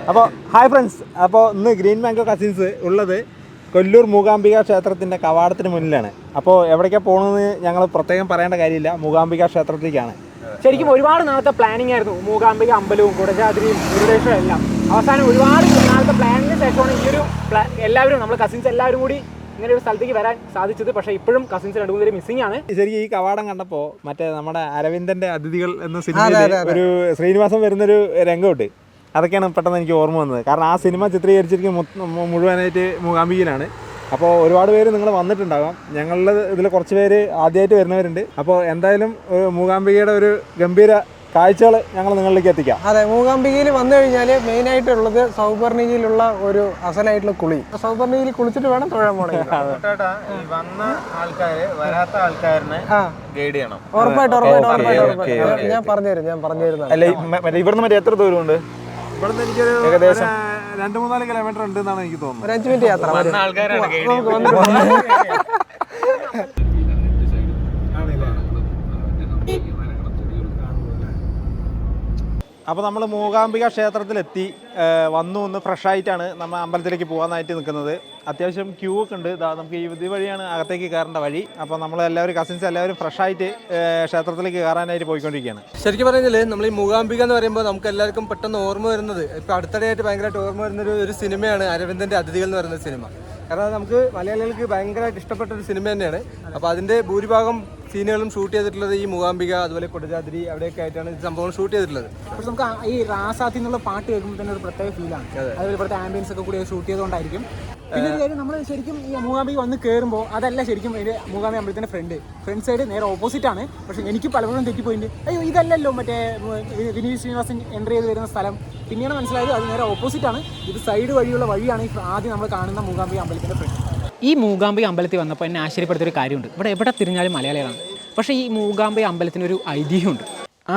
അപ്പോൾ hi friends, അപ്പോൾ ഇന്ന് ഗ്രീൻ മാംഗോ കസിൻസ് ഉള്ളത് കൊല്ലൂർ മൂകാംബിക ക്ഷേത്രത്തിൻ്റെ കവാടത്തിന് മുന്നിലാണ്. അപ്പോൾ എവിടേക്കാണ് പോകുന്നതെന്ന് ഞങ്ങൾ പ്രത്യേകം പറയേണ്ട കാര്യമില്ല, മൂകാംബിക ക്ഷേത്രത്തിലേക്കാണ്. ശരിക്കും ഒരുപാട് നാളത്തെ പ്ലാനിങ് ആയിരുന്നു. മൂകാംബിക അമ്പലവും കുടജാദ്രിയും മുരുടേശ്വരം എല്ലാം അവസാനം ഒരുപാട് നാളത്തെ പ്ലാനിങ്ങിന് ശേഷമാണ് ഈ ഒരു എല്ലാവരും നമ്മൾ കസിൻസ് എല്ലാവരും കൂടി ഇങ്ങനെ ഒരു സ്ഥലത്തേക്ക് വരാൻ സാധിച്ചത്. പക്ഷേ ഇപ്പോഴും കസിൻസ് രണ്ടു മൂന്ന് പേര് മിസ്സിംഗ് ആണ്. ശരിക്കും ഈ കവാടം കണ്ടപ്പോൾ മറ്റേ നമ്മുടെ അരവിന്ദൻ്റെ അതിഥികൾ എന്ന സിനിമയിൽ ഒരു ശ്രീനിവാസൻ വരുന്നൊരു രംഗമുണ്ട്, അതൊക്കെയാണ് പെട്ടെന്ന് എനിക്ക് ഓർമ്മ വന്നത്. കാരണം ആ സിനിമ ചിത്രീകരിച്ചിരിക്കുന്നത് മുഴുവനായിട്ട് മൂകാംബികയിലാണ്. അപ്പോൾ ഒരുപാട് പേര് നിങ്ങൾ വന്നിട്ടുണ്ടാകാം. ഞങ്ങളുടെ ഇതിൽ കുറച്ച് പേര് ആദ്യമായിട്ട് വരുന്നവരുണ്ട്. അപ്പോൾ എന്തായാലും മൂകാംബികയുടെ ഒരു ഗംഭീര കാഴ്ചകൾ ഞങ്ങൾ നിങ്ങളിലേക്ക് എത്തിക്കാം. അതെ, മൂകാംബികയിൽ വന്നു കഴിഞ്ഞാൽ മെയിനായിട്ടുള്ളത് സൗപർണികയിലുള്ള ഒരു അസലായിട്ടുള്ള കുളി. സൗപർണികയിൽ കുളിച്ചിട്ട് വേണം തൊഴാൻ പോണേ. വന്ന ആൾക്കാര് വരാത്ത ആൾക്കാരനെ ഗൈഡ് ചെയ്യണം. ഉറപ്പായിട്ടും ഞാൻ പറഞ്ഞുതരുന്നു. അല്ല, ഇവിടുന്ന് മറ്റേ എത്ര ദൂരമുണ്ട്? ഇവിടുന്ന് എനിക്കൊരു ഏകദേശം 2-3 കിലോമീറ്റർ ഉണ്ട് എന്നാണ് എനിക്ക് തോന്നുന്നത്. ഒരു 5 മിനിറ്റ് യാത്ര. അപ്പോൾ നമ്മൾ മൂകാംബിക ക്ഷേത്രത്തിലെത്തി. ഒന്ന് ഫ്രഷായിട്ടാണ് നമ്മൾ അമ്പലത്തിലേക്ക് പോകാനായിട്ട് നിൽക്കുന്നത്. അത്യാവശ്യം ക്യൂ ഒക്കെ ഉണ്ട്. നമുക്ക് ഈ വഴിയാണ് അകത്തേക്ക് കയറേണ്ട വഴി. അപ്പോൾ നമ്മളെല്ലാവരും കസിൻസ് എല്ലാവരും ഫ്രഷായിട്ട് ക്ഷേത്രത്തിലേക്ക് കയറാനായിട്ട് പോയിക്കൊണ്ടിരിക്കുകയാണ്. ശരിക്കും പറഞ്ഞാൽ നമ്മൾ ഈ മൂകാംബിക എന്ന് പറയുമ്പോൾ നമുക്ക് എല്ലാവർക്കും പെട്ടെന്ന് ഓർമ്മ വരുന്നത്, ഇപ്പോൾ അടുത്തിടെയായിട്ട് ഭയങ്കരമായിട്ട് ഓർമ്മ വരുന്നൊരു ഒരു സിനിമയാണ് അരവിന്ദൻ്റെ അതിഥികൾ എന്ന് പറയുന്ന സിനിമ. കാരണം നമുക്ക് മലയാളികൾക്ക് ഭയങ്കരമായിട്ട് ഇഷ്ടപ്പെട്ട ഒരു സിനിമ തന്നെയാണ്. അപ്പോൾ അതിൻ്റെ ഭൂരിഭാഗം സീനുകളും ഷൂട്ട് ചെയ്തിട്ടുള്ളത് ഈ മൂകാംബിക, അതുപോലെ കുടജാദ്രി, അവിടെയൊക്കെ ആയിട്ടാണ് സംഭവം ഷൂട്ട് ചെയ്തിട്ടുള്ളത്. പക്ഷെ നമുക്ക് ഈ റാസാത്തി എന്നുള്ള പാട്ട് കേൾക്കുമ്പോൾ തന്നെ ഒരു പ്രത്യേക ഫീലാണ്. അതുപോലെ ഇവിടുത്തെ ആംബിയൻസ് ഒക്കെ കൂടി ഷൂട്ട് ചെയ്തുകൊണ്ടായിരിക്കും. പിന്നെ ഒരു കാര്യം, നമ്മൾ ശരിക്കും ഈ മൂകാംബിക വന്ന് കയറുമ്പോൾ അതല്ല ശരിക്കും ഒരു മൂകാംബിക അമ്പലത്തിൻ്റെ ഫ്രണ്ട് സൈഡ് നേരെ ഓപ്പോസിറ്റ് ആണ്. പക്ഷേ എനിക്ക് പലപ്പോഴും തെറ്റിപ്പോയിട്ടുണ്ട്. അയ്യോ ഇതല്ലല്ലോ മറ്റേ വിനീത് ശ്രീനിവാസൻ എൻട്രി ചെയ്ത് വരുന്ന സ്ഥലം. പിന്നെയാണ് മനസ്സിലായത് അത് നേരെ ഓപ്പോസിറ്റ് ആണ്. ഇത് സൈഡ് വഴിയുള്ള വഴിയാണ് ആദ്യം നമ്മൾ കാണുന്ന മൂകാംബിക അമ്പലത്തിൻ്റെ ഫ്രണ്ട്. ഈ മൂകാംബിക അമ്പലത്തിൽ വന്നപ്പോൾ എന്നെ ആശ്ചര്യപ്പെടുത്തിയൊരു കാര്യമുണ്ട്. ഇവിടെ എവിടെ തിരിഞ്ഞാലും മലയാളികളാണ്. പക്ഷേ ഈ മൂകാംബിക അമ്പലത്തിനൊരു ഐതിഹ്യമുണ്ട്.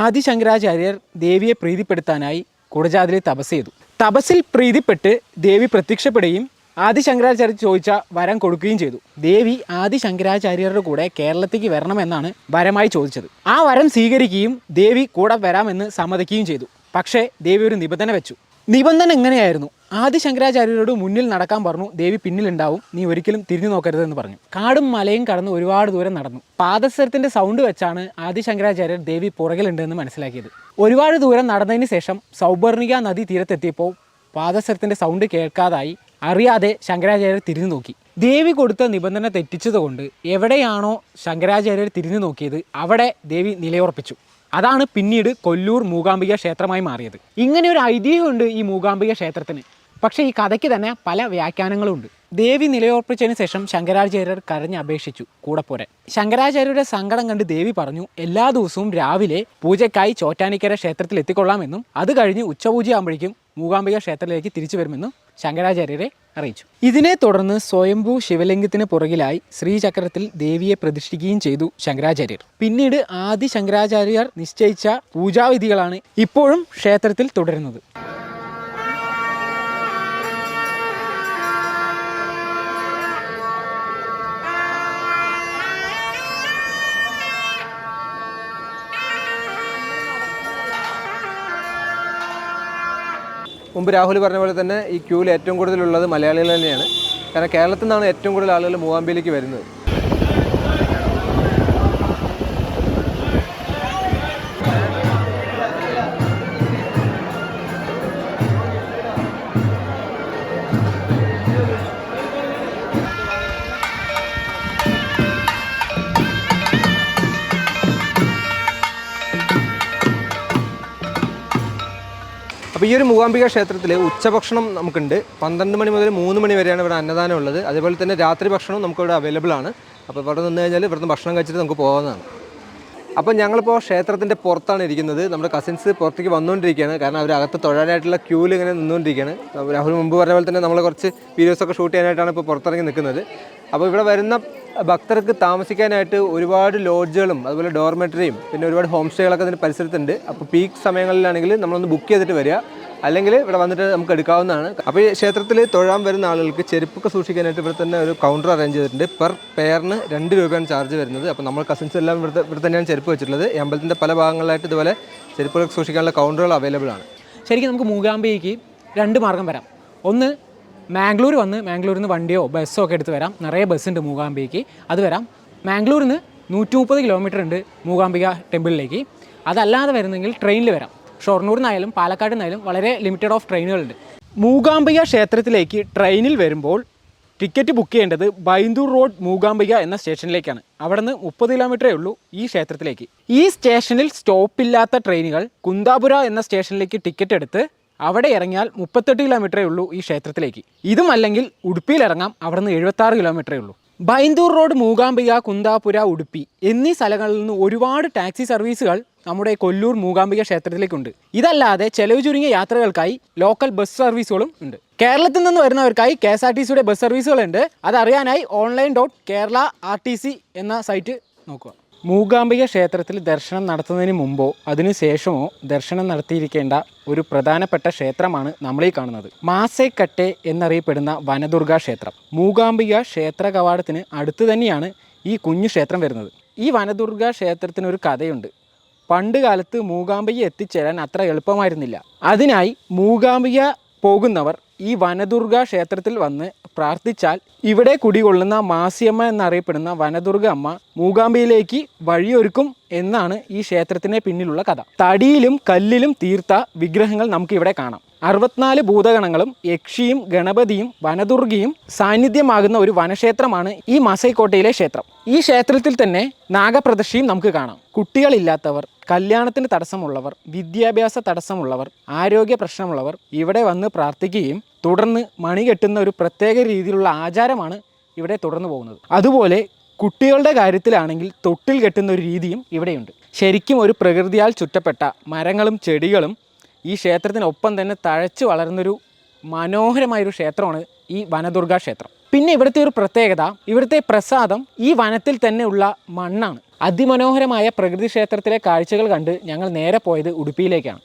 ആദി ശങ്കരാചാര്യർ ദേവിയെ പ്രീതിപ്പെടുത്താനായി കുടജാദ്രിയിൽ തപസ് ചെയ്തു. തപസ്സിൽ പ്രീതിപ്പെട്ട് ദേവി പ്രത്യക്ഷപ്പെടുകയും ആദി ശങ്കരാചാര്യർ ചോദിച്ച വരം കൊടുക്കുകയും ചെയ്തു. ദേവി ആദി ശങ്കരാചാര്യരുടെ കൂടെ കേരളത്തിലേക്ക് വരണമെന്നാണ് വരമായി ചോദിച്ചത്. ആ വരം സ്വീകരിക്കുകയും ദേവി കൂടെ വരാമെന്ന് സമ്മതിക്കുകയും ചെയ്തു. പക്ഷേ ദേവി ഒരു നിബന്ധന വെച്ചു. നിബന്ധന എങ്ങനെയായിരുന്നു? ആദി ശങ്കരാചാര്യരോട് മുന്നിൽ നടക്കാൻ പറഞ്ഞു. ദേവി പിന്നിലുണ്ടാവും, നീ ഒരിക്കലും തിരിഞ്ഞു നോക്കരുതെന്ന് പറഞ്ഞു. കാടും മലയും കടന്ന് ഒരുപാട് ദൂരം നടന്നു. പാദസരത്തിൻ്റെ സൗണ്ട് വെച്ചാണ് ആദി ശങ്കരാചാര്യർ ദേവി പുറകിലുണ്ടെന്ന് മനസ്സിലാക്കിയത്. ഒരുപാട് ദൂരം നടന്നതിന് ശേഷം സൗപർണിക നദി തീരത്തെത്തിയപ്പോൾ പാദസരത്തിൻ്റെ സൗണ്ട് കേൾക്കാതായി അറിയാതെ ശങ്കരാചാര്യർ തിരിഞ്ഞു നോക്കി. ദേവി കൊടുത്ത നിബന്ധന തെറ്റിച്ചതുകൊണ്ട് എവിടെയാണോ ശങ്കരാചാര്യർ തിരിഞ്ഞു നോക്കിയത് അവിടെ ദേവി നിലയുറപ്പിച്ചു. അതാണ് പിന്നീട് കൊല്ലൂർ മൂകാംബിക ക്ഷേത്രമായി മാറിയത്. ഇങ്ങനെ ഒരു ഐതിഹ്യമുണ്ട് ഈ മൂകാംബിക ക്ഷേത്രത്തിന്. പക്ഷേ ഈ കഥയ്ക്ക് തന്നെ പല വ്യാഖ്യാനങ്ങളുണ്ട്. ദേവി നിലയുറപ്പിച്ചതിന് ശേഷം ശങ്കരാചാര്യർ കരഞ്ഞ് അപേക്ഷിച്ചു കൂടെ പോരാൻ. ശങ്കരാചാര്യരുടെ സങ്കടം കണ്ട് ദേവി പറഞ്ഞു, എല്ലാ ദിവസവും രാവിലെ പൂജയ്ക്കായി ചോറ്റാനിക്കര ക്ഷേത്രത്തിൽ എത്തിക്കൊള്ളാമെന്നും അത് കഴിഞ്ഞ് ഉച്ചപൂജയാകുമ്പോഴേക്കും മൂകാംബിക ക്ഷേത്രത്തിലേക്ക് തിരിച്ചു വരുമെന്നും ശങ്കരാചാര്യരെ അറിയിച്ചു. ഇതിനെ തുടർന്ന് സ്വയംഭൂ ശിവലിംഗത്തിന് പുറകിലായി ശ്രീചക്രത്തിൽ ദേവിയെ പ്രതിഷ്ഠിക്കുകയും ചെയ്തു ശങ്കരാചാര്യർ. പിന്നീട് ആദി ശങ്കരാചാര്യർ നിശ്ചയിച്ച പൂജാവിധികളാണ് ഇപ്പോഴും ക്ഷേത്രത്തിൽ തുടരുന്നത്. മുമ്പ് രാഹുൽ പറഞ്ഞ പോലെ തന്നെ ഈ ക്യൂവിൽ ഏറ്റവും കൂടുതലുള്ളത് മലയാളികൾ തന്നെയാണ്. കാരണം കേരളത്തിൽ നിന്നാണ് ഏറ്റവും കൂടുതൽ ആളുകൾ മൂകാംബികയിലേക്ക് വരുന്നത്. അപ്പോൾ ഈ ഒരു മൂകാംബിക ക്ഷേത്രത്തിൽ ഉച്ചഭക്ഷണം നമുക്കുണ്ട്. 12 മണി മുതൽ 3 മണി വരെയാണ് ഇവിടെ അന്നദാനം ഉള്ളത്. അതേപോലെ തന്നെ രാത്രി ഭക്ഷണം നമുക്കിവിടെ അവൈലബിൾ ആണ്. അപ്പോൾ ഇവിടെ നിന്ന് കഴിഞ്ഞാൽ ഇവിടുന്ന് ഭക്ഷണം കഴിച്ചിട്ട് നമുക്ക് പോകാവുന്നതാണ്. അപ്പോൾ ഞങ്ങളിപ്പോൾ ക്ഷേത്രത്തിൻ്റെ പുറത്താണ് ഇരിക്കുന്നത്. നമ്മുടെ കസിൻസ് പുറത്തേക്ക് വന്നുകൊണ്ടിരിക്കുകയാണ്. കാരണം അവർ അകത്ത് തൊഴാനായിട്ടുള്ള ക്യൂവിൽ ഇങ്ങനെ നിന്നുകൊണ്ടിരിക്കുകയാണ്. രാഹുൽ മുമ്പ് പറഞ്ഞ പോലെ തന്നെ നമ്മൾ കുറച്ച് വീഡിയോസൊക്കെ ഷൂട്ട് ചെയ്യാനായിട്ടാണ് ഇപ്പോൾ പുറത്തിറങ്ങി നിൽക്കുന്നത്. അപ്പോൾ ഇവിടെ വരുന്ന ഭക്തർക്ക് താമസിക്കാനായിട്ട് ഒരുപാട് ലോഡ്ജുകളും അതുപോലെ ഡോർമെറ്ററിയും പിന്നെ ഒരുപാട് ഹോം സ്റ്റേകളൊക്കെ ഇതിന് പരിസരത്തുണ്ട്. അപ്പോൾ പീക്ക് സമയങ്ങളിലാണെങ്കിൽ നമ്മളൊന്ന് ബുക്ക് ചെയ്തിട്ട് വരിക, അല്ലെങ്കിൽ ഇവിടെ വന്നിട്ട് നമുക്ക് എടുക്കാവുന്നതാണ്. അപ്പോൾ ഈ ക്ഷേത്രത്തിൽ തൊഴാൻ വരുന്ന ആളുകൾക്ക് ചെരുപ്പൊക്കെ സൂക്ഷിക്കാനായിട്ട് ഇവിടെ തന്നെ ഒരു കൗണ്ടർ അറേഞ്ച് ചെയ്തിട്ടുണ്ട്. പെർ പെയറിന് 2 രൂപയാണ് ചാർജ് വരുന്നത്. അപ്പോൾ നമ്മൾ കസിൻസ് എല്ലാം ഇവിടെ തന്നെയാണ് ചെരുപ്പ് വെച്ചിട്ടുള്ളത്. ഈ അമ്പലത്തിൻ്റെ പല ഭാഗങ്ങളിലായിട്ട് ഇതുപോലെ ചെരുപ്പുകൾ സൂക്ഷിക്കാനുള്ള കൗണ്ടറുകൾ അവൈലബിൾ ആണ്. ശരിക്കും നമുക്ക് മൂകാംബികയ്ക്ക് 2 മാർഗ്ഗം വരാം. ഒന്ന് മാംഗ്ലൂർ വന്ന് മാംഗ്ലൂരിൽ നിന്ന് വണ്ടിയോ ബസ്സോ ഒക്കെ എടുത്ത് വരാം. നിറയെ ബസ്സുണ്ട് മൂകാംബികയ്ക്ക്, അത് വരാം. മാംഗ്ലൂരിൽ നിന്ന് 130 കിലോമീറ്റർ ഉണ്ട് മൂകാംബിക ടെമ്പിളിലേക്ക്. അതല്ലാതെ വരുന്നെങ്കിൽ ട്രെയിനിൽ വരാം. ഷൊർണൂരിൽ നിന്നായാലും പാലക്കാട് നിന്നായാലും വളരെ ലിമിറ്റഡ് ഓഫ് ട്രെയിനുകളുണ്ട്. മൂകാംബിക ക്ഷേത്രത്തിലേക്ക് ട്രെയിനിൽ വരുമ്പോൾ ടിക്കറ്റ് ബുക്ക് ചെയ്യേണ്ടത് ബൈന്ദൂർ റോഡ് മൂകാംബിക എന്ന സ്റ്റേഷനിലേക്കാണ്. അവിടെ നിന്ന് 30 കിലോമീറ്ററേ ഉള്ളൂ ഈ ക്ഷേത്രത്തിലേക്ക്. ഈ സ്റ്റേഷനിൽ സ്റ്റോപ്പില്ലാത്ത ട്രെയിനുകൾ കുന്താപുര എന്ന സ്റ്റേഷനിലേക്ക് ടിക്കറ്റ് എടുത്ത് അവിടെ ഇറങ്ങിയാൽ 38 കിലോമീറ്ററേ ഉള്ളൂ ഈ ക്ഷേത്രത്തിലേക്ക്. ഇതും അല്ലെങ്കിൽ ഉടുപ്പിയിൽ ഇറങ്ങാം, അവിടെ നിന്ന് 76 കിലോമീറ്ററേ ഉള്ളൂ. ബൈന്ദൂർ റോഡ് മൂകാംബിക, കുന്താപുര, ഉടുപ്പി എന്നീ സ്ഥലങ്ങളിൽ നിന്ന് ഒരുപാട് ടാക്സി സർവീസുകൾ നമ്മുടെ കൊല്ലൂർ മൂകാംബിക ക്ഷേത്രത്തിലേക്കുണ്ട്. ഇതല്ലാതെ ചെലവ് ചുരുങ്ങിയ യാത്രകൾക്കായി ലോക്കൽ ബസ് സർവീസുകളും ഉണ്ട്. കേരളത്തിൽ നിന്ന് വരുന്നവർക്കായി KSRTCയുടെ ബസ് സർവീസുകളുണ്ട്. അതറിയാനായി online.kerala.rtc എന്ന സൈറ്റ് നോക്കുക. മൂകാംബിക ക്ഷേത്രത്തിൽ ദർശനം നടത്തുന്നതിന് മുമ്പോ അതിനു ശേഷമോ ദർശനം നടത്തിയിരിക്കേണ്ട ഒരു പ്രധാനപ്പെട്ട ക്ഷേത്രമാണ് നമ്മളീ കാണുന്നത്. മാസേക്കട്ടെ എന്നറിയപ്പെടുന്ന വനദുർഗ ക്ഷേത്രം. മൂകാംബിക ക്ഷേത്ര കവാടത്തിന് അടുത്ത് തന്നെയാണ് ഈ കുഞ്ഞു ക്ഷേത്രം വരുന്നത്. ഈ വനദുർഗ ക്ഷേത്രത്തിനൊരു കഥയുണ്ട്. പണ്ട് കാലത്ത് മൂകാംബിക എത്തിച്ചേരാൻ അത്ര എളുപ്പമായിരുന്നില്ല. അതിനായി മൂകാംബിക പോകുന്നവർ ഈ വനദുർഗ ക്ഷേത്രത്തിൽ വന്ന് പ്രാർത്ഥിച്ചാൽ ഇവിടെ കുടികൊള്ളുന്ന മാസിയമ്മ എന്നറിയപ്പെടുന്ന വനദുർഗ അമ്മ മൂകാംബികയിലേക്ക് വഴിയൊരുക്കും എന്നാണ് ഈ ക്ഷേത്രത്തിന് പിന്നിലുള്ള കഥ. തടിയിലും കല്ലിലും തീർത്ത വിഗ്രഹങ്ങൾ നമുക്ക് ഇവിടെ കാണാം. 64 ഭൂതഗണങ്ങളും യക്ഷിയും ഗണപതിയും വനദുർഗയും സാന്നിധ്യമാകുന്ന ഒരു വനക്ഷേത്രമാണ് ഈ മാസൈക്കോട്ടയിലെ ക്ഷേത്രം. ഈ ക്ഷേത്രത്തിൽ തന്നെ നാഗപ്രദക്ഷിയും നമുക്ക് കാണാം. കുട്ടികളില്ലാത്തവർ, കല്യാണത്തിന് തടസ്സമുള്ളവർ, വിദ്യാഭ്യാസ തടസ്സമുള്ളവർ, ആരോഗ്യ പ്രശ്നമുള്ളവർ ഇവിടെ വന്ന് പ്രാർത്ഥിക്കുകയും തുടർന്ന് മണി കെട്ടുന്ന ഒരു പ്രത്യേക രീതിയിലുള്ള ആചാരമാണ് ഇവിടെ തുടർന്നു പോകുന്നത്. അതുപോലെ കുട്ടികളുടെ കാര്യത്തിലാണെങ്കിൽ തൊട്ടിൽ കെട്ടുന്ന ഒരു രീതിയും ഇവിടെയുണ്ട്. ശരിക്കും ഒരു പ്രകൃതിയാൽ ചുറ്റപ്പെട്ട മരങ്ങളും ചെടികളും ഈ ക്ഷേത്രത്തിനൊപ്പം തന്നെ തഴച്ചു വളരുന്നൊരു മനോഹരമായൊരു ക്ഷേത്രമാണ് ഈ വനദുർഗ ക്ഷേത്രം. പിന്നെ ഇവിടുത്തെ ഒരു പ്രത്യേകത, ഇവിടുത്തെ പ്രസാദം ഈ വനത്തിൽ തന്നെ ഉള്ള മണ്ണാണ്. അതിമനോഹരമായ പ്രകൃതി ക്ഷേത്രത്തിലെ കാഴ്ചകൾ കണ്ട് ഞങ്ങൾ നേരെ പോയത് ഉടുപ്പിയിലേക്കാണ്.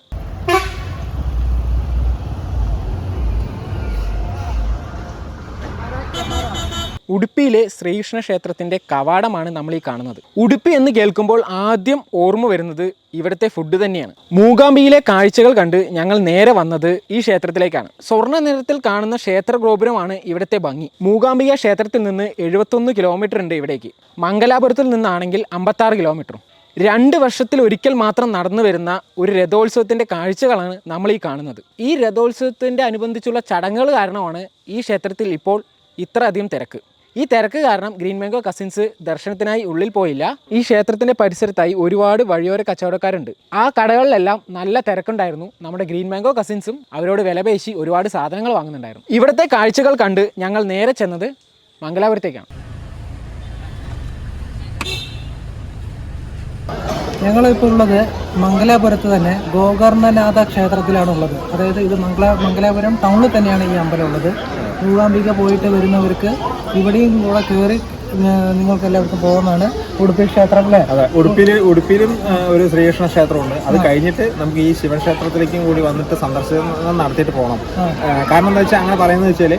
ഉടുപ്പിയിലെ ശ്രീകൃഷ്ണ ക്ഷേത്രത്തിൻ്റെ കവാടമാണ് നമ്മൾ ഈ കാണുന്നത്. ഉടുപ്പി എന്ന് കേൾക്കുമ്പോൾ ആദ്യം ഓർമ്മ വരുന്നത് ഇവിടുത്തെ ഫുഡ് തന്നെയാണ്. മൂകാംബിയിലെ കാഴ്ചകൾ കണ്ട് ഞങ്ങൾ നേരെ വന്നത് ഈ ക്ഷേത്രത്തിലേക്കാണ്. സ്വർണ്ണ നിറത്തിൽ കാണുന്ന ക്ഷേത്ര ഗോപുരമാണ് ഇവിടുത്തെ ഭംഗി. മൂകാംബിക ക്ഷേത്രത്തിൽ നിന്ന് 71 കിലോമീറ്റർ ഉണ്ട് ഇവിടേക്ക്. മംഗലാപുരത്തിൽ നിന്നാണെങ്കിൽ 56 കിലോമീറ്ററും. 2 വർഷത്തിൽ ഒരിക്കൽ മാത്രം നടന്നു വരുന്ന ഒരു രഥോത്സവത്തിൻ്റെ കാഴ്ചകളാണ് നമ്മൾ ഈ കാണുന്നത്. ഈ രഥോത്സവത്തിൻ്റെ അനുബന്ധിച്ചുള്ള ചടങ്ങുകൾ കാരണമാണ് ഈ ക്ഷേത്രത്തിൽ ഇപ്പോൾ ഇത്ര അധികം തിരക്ക്. ഈ തിരക്ക് കാരണം ഗ്രീൻ മാംഗോ കസിൻസ് ദർശനത്തിനായി ഉള്ളിൽ പോയില്ല. ഈ ക്ഷേത്രത്തിൻ്റെ പരിസരത്തായി ഒരുപാട് വഴിയോര കച്ചവടക്കാരുണ്ട്. ആ കടകളിലെല്ലാം നല്ല തിരക്കുണ്ടായിരുന്നു. നമ്മുടെ ഗ്രീൻ മാംഗോ കസിൻസും അവരോട് വിലപേശി ഒരുപാട് സാധനങ്ങൾ വാങ്ങുന്നുണ്ടായിരുന്നു. ഇവിടുത്തെ കാഴ്ചകൾ കണ്ട് ഞങ്ങൾ നേരെ ചെന്നത് മംഗലാപുരത്തേക്കാണ്. ഞങ്ങളിപ്പോൾ ഉള്ളത് മംഗലാപുരത്ത് തന്നെ ഗോകർണനാഥ ക്ഷേത്രത്തിലാണുള്ളത്. അതായത് ഇത് മംഗലാപുരം ടൗണിൽ തന്നെയാണ് ഈ അമ്പലം ഉള്ളത്. മൂകാംബിക പോയിട്ട് വരുന്നവർക്ക് ഇവിടെയും കൂടെ കയറി നിങ്ങൾക്ക് എല്ലാവർക്കും പോകുന്നതാണ്. ഉടുപ്പി ക്ഷേത്രം അല്ലേ? അതെ, ഉടുപ്പിയിലും ഒരു ശ്രീകൃഷ്ണ ക്ഷേത്രമുണ്ട്. അത് കഴിഞ്ഞിട്ട് നമുക്ക് ഈ ശിവക്ഷേത്രത്തിലേക്കും കൂടി വന്നിട്ട് സന്ദർശനം നടത്തിയിട്ട് പോകണം. കാരണം എന്താ വെച്ചാൽ അങ്ങനെ പറയുന്നത് വെച്ചാൽ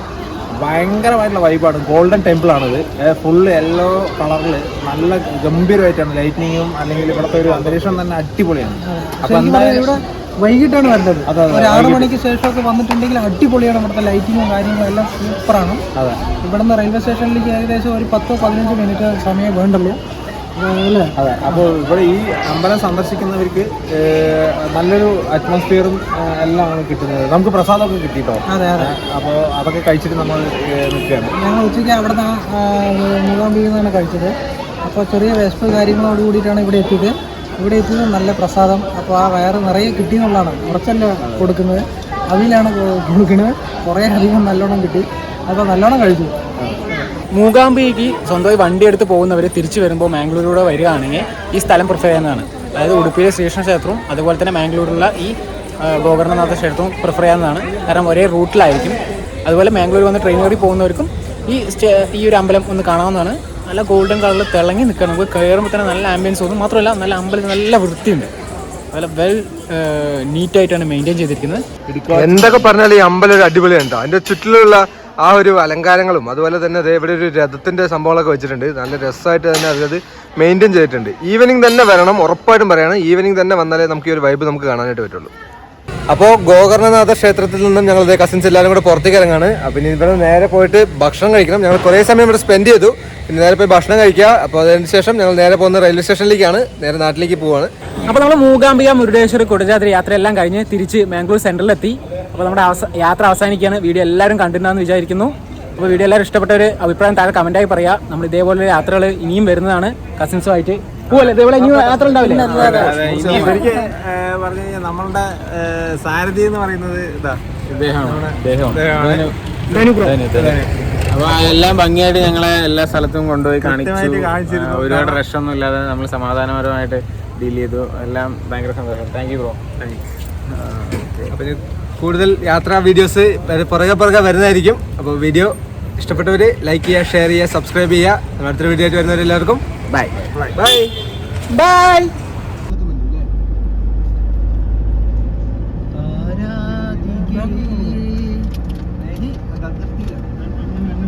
ഭയങ്കരമായിട്ടുള്ള വൈബാണ്. ഗോൾഡൻ ടെമ്പിൾ ആണിത്. ഫുള്ള് യെല്ലോ കളറിൽ നല്ല ഗംഭീരമായിട്ടാണ് ലൈറ്റിനിങ്ങും, അല്ലെങ്കിൽ ഇവിടുത്തെ ഒരു അന്തരീക്ഷം തന്നെ അടിപൊളിയാണ്. അപ്പൊ ഇവിടെ വൈകിട്ടാണ് വരുന്നത്. ഒരു 6 മണിക്ക് ശേഷമൊക്കെ വന്നിട്ടുണ്ടെങ്കിൽ അടിപൊളിയാണ്. ഇവിടുത്തെ ലൈറ്റിങ്ങും കാര്യങ്ങളും എല്ലാം സൂപ്പറാണ്. അതെ, ഇവിടുന്ന് റെയിൽവേ സ്റ്റേഷനിലേക്ക് ഏകദേശം ഒരു 10-15 മിനിറ്റ് സമയം വേണ്ടുള്ളൂ. അതെ. അപ്പോൾ ഇവിടെ ഈ അമ്പലം സന്ദർശിക്കുന്നവർക്ക് നല്ലൊരു അറ്റ്മോസ്ഫിയറും എല്ലാമാണ് കിട്ടുന്നത്. നമുക്ക് പ്രസാദമൊക്കെ കിട്ടിയിട്ടോ. അതെ അതെ. അപ്പോൾ അതൊക്കെ കഴിച്ചിട്ട് നമ്മൾ നിൽക്കുകയാണ്. ഞങ്ങൾ ഉച്ചയ്ക്ക് അവിടെ മൂകാംബികയിൽ നിന്നാണ് കഴിച്ചത്. അപ്പോൾ ചെറിയ വിശപ്പ് കാര്യങ്ങളോട് കൂടിയിട്ടാണ് ഇവിടെ എത്തിയത്. ഇവിടെ എത്തിയത് നല്ല പ്രസാദം. അപ്പോൾ ആ വയറ് നിറയെ കിട്ടിയെന്നുള്ളതാണ്. കുറച്ചല്ല കൊടുക്കുന്നത്, അതിലാണ് കൊടുക്കുന്നത്. കുറേ അധികം നല്ലോണം കിട്ടി. അപ്പോൾ നല്ലോണം കഴിച്ചു. മൂകാംബികയ്ക്ക് സ്വന്തമായി വണ്ടി എടുത്ത് പോകുന്നവർ തിരിച്ചു വരുമ്പോൾ മാംഗ്ലൂരിലൂടെ വരികയാണെങ്കിൽ ഈ സ്ഥലം പ്രിഫർ ചെയ്യുന്നതാണ്. അതായത് ഉടുപ്പിയിലെ ശ്രീകൃഷ്ണ ക്ഷേത്രവും അതുപോലെ തന്നെ മാംഗ്ലൂരിലുള്ള ഈ ഗോകർണനാഥ ക്ഷേത്രവും പ്രിഫർ ചെയ്യാവുന്നതാണ്. കാരണം ഒരേ റൂട്ടിലായിരിക്കും. അതുപോലെ മാംഗ്ലൂർ വന്ന് ട്രെയിൻ കയറി പോകുന്നവർക്കും ഈ ഒരു അമ്പലം ഒന്ന് കാണാവുന്നതാണ്. നല്ല ഗോൾഡൻ കളറിൽ തിളങ്ങി നിൽക്കുക. നമുക്ക് കയറുമ്പോൾ തന്നെ നല്ല ആംബിയൻസ് തോന്നും. മാത്രമല്ല നല്ല അമ്പലം നല്ല വൃത്തിയുണ്ട്. നല്ല വെൽ നീറ്റായിട്ടാണ് മെയിൻറ്റെയിൻ ചെയ്തിരിക്കുന്നത്. എന്തൊക്കെ പറഞ്ഞാലും ഈ അമ്പലം ഒരു അടിപൊളിയുണ്ടോ. അതിൻ്റെ ചുറ്റിലുള്ള ആ ഒരു അലങ്കാരങ്ങളും അതുപോലെ തന്നെ ഇവിടെ ഒരു രഥത്തിൻ്റെ സംഭവങ്ങളൊക്കെ വെച്ചിട്ടുണ്ട്. നല്ല രസമായിട്ട് തന്നെ അത് മെയിൻറ്റെയിൻ ചെയ്തിട്ടുണ്ട്. ഈവനിങ് തന്നെ വരണം, ഉറപ്പായിട്ടും പറയണം. ഈവനിങ് തന്നെ വന്നാലേ നമുക്ക് ഈ ഒരു വൈബ് നമുക്ക് കാണാനായിട്ട് പറ്റുള്ളൂ. അപ്പോൾ ഗോകർണനാഥ ക്ഷേത്രത്തിൽ നിന്നും ഞങ്ങൾ കസിൻസ് എല്ലാവരും കൂടെ പുറത്തേക്ക് ഇറങ്ങാണ്. അപ്പം ഇനി ഇവിടെ നേരെ പോയിട്ട് ഭക്ഷണം കഴിക്കണം. ഞങ്ങൾ കുറേ സമയം ഇവിടെ സ്പെൻഡ് ചെയ്തു. പിന്നെ നേരെ പോയി ഭക്ഷണം കഴിക്കുക. അപ്പോൾ അതിന് ശേഷം ഞങ്ങൾ നേരെ പോകുന്ന റെയിൽവേ സ്റ്റേഷനിലേക്കാണ്, നേരെ നാട്ടിലേക്ക് പോവാണ്. അപ്പോൾ നമ്മൾ മൂകാംബിക, മുരുടേശ്വർ, കുടജാദ്രി യാത്രയെല്ലാം കഴിഞ്ഞ് തിരിച്ച് ബാംഗ്ലൂർ സെൻട്രലിലെത്തി. അപ്പോൾ നമ്മുടെ യാത്ര അവസാനിക്കുകയാണ്. വീഡിയോ എല്ലാവരും കണ്ടിട്ടുണ്ടെന്ന് വിചാരിക്കുന്നു. അപ്പോൾ വീഡിയോ എല്ലാവരും ഇഷ്ടപ്പെട്ട ഒരു അഭിപ്രായം താഴെ കമൻറ്റായി പറയുക. നമ്മൾ ഇതേപോലെ യാത്രകൾ ഇനിയും വരുന്നതാണ് കസിൻസുമായിട്ട്. പോവല്ലേ, ഇതേപോലെ ഇനിയും യാത്ര ഉണ്ടാവില്ലേ? ശരിക്കും പറഞ്ഞു കഴിഞ്ഞാൽ നമ്മളുടെ സാരഥി എന്ന് പറയുന്നത് ഇതാ അപ്പൊ എല്ലാം ഭംഗിയായിട്ട് ഞങ്ങളെ എല്ലാ സ്ഥലത്തും കൊണ്ടുപോയി കാണിച്ചു. ഒരുപാട് റഷൊന്നും ഇല്ലാതെ നമ്മൾ സമാധാനപരമായിട്ട് ഡീൽ ചെയ്തു. എല്ലാം ഭയങ്കര സന്തോഷം. Thank you bro. അപ്പോൾ കൂടുതൽ യാത്രാ വീഡിയോസ് പുറകെ വരുന്നതായിരിക്കും. അപ്പോൾ വീഡിയോ ഇഷ്ടപ്പെട്ടവർ ലൈക്ക് ചെയ്യുക, ഷെയർ ചെയ്യുക, സബ്സ്ക്രൈബ് ചെയ്യുക. അടുത്തൊരു വീഡിയോ ആയിട്ട് വരുന്നവരെല്ലാവർക്കും ബൈ ബൈ ബൈ.